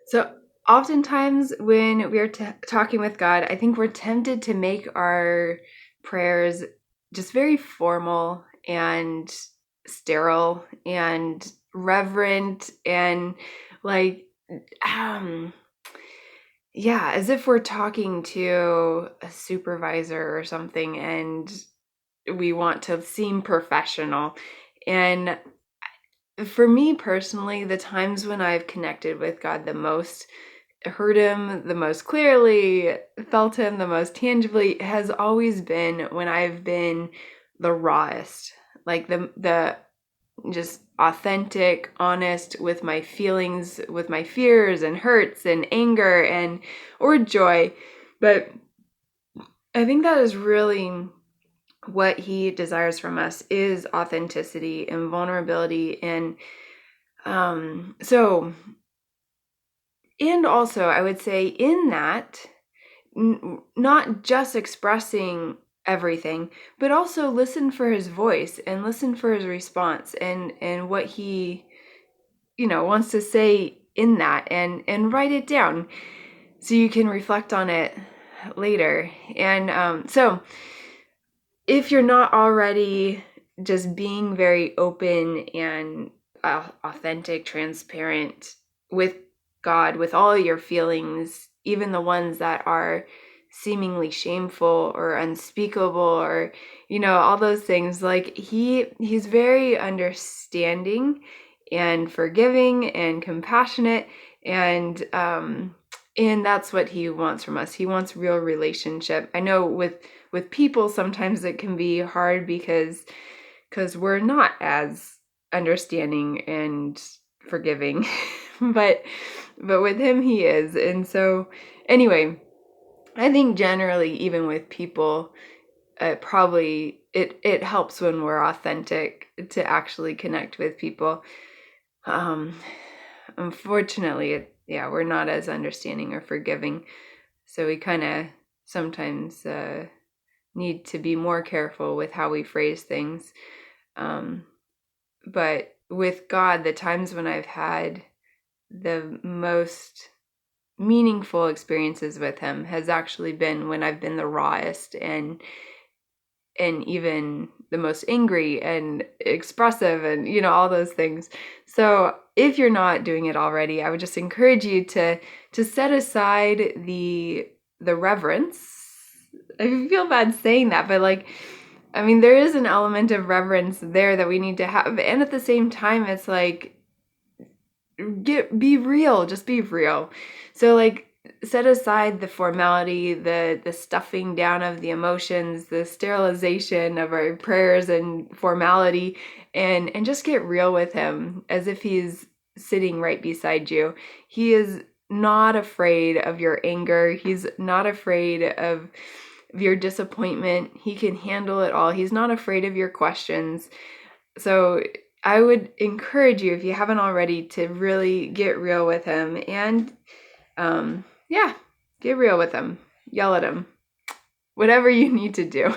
So oftentimes when we're talking with God, I think we're tempted to make our prayers just very formal and sterile and reverent and like um yeah, as if we're talking to a supervisor or something and we want to seem professional. And for me personally, the times when I've connected with God the most, heard him the most clearly, felt him the most tangibly has always been when I've been the rawest. Like the just authentic, honest with my feelings, with my fears and hurts and anger and or joy. But I think that is really what he desires from us is authenticity and vulnerability and so and also I would say in that not just expressing everything, but also listen for his voice and listen for his response and what he wants to say in that and write it down so you can reflect on it later. And so if you're not already just being very open and authentic, transparent with God, with all your feelings, even the ones that are seemingly shameful or unspeakable or all those things, like he's very understanding and forgiving and compassionate, and that's what he wants from us. He wants real relationship. I know with people sometimes it can be hard because we're not as understanding and forgiving but with him he is. And so anyway, I think generally even with people probably it helps when we're authentic to actually connect with people. um Unfortunately, yeah, we're not as understanding or forgiving, so we kind of sometimes need to be more careful with how we phrase things. Um, but with God, the times when I've had the most meaningful experiences with him has actually been when I've been the rawest and even the most angry and expressive and all those things. So if you're not doing it already, I would just encourage you to set aside the reverence. I feel bad saying that, but I mean, there is an element of reverence there that we need to have. And at the same time, it's like, be real, just be real. So set aside the formality, the stuffing down of the emotions, the sterilization of our prayers and formality, and just get real with him as if he's sitting right beside you. He is not afraid of your anger. He's not afraid of your disappointment. He can handle it all. He's not afraid of your questions. So I would encourage you, if you haven't already, to really get real with him and yeah, get real with him. Yell at him. Whatever you need to do.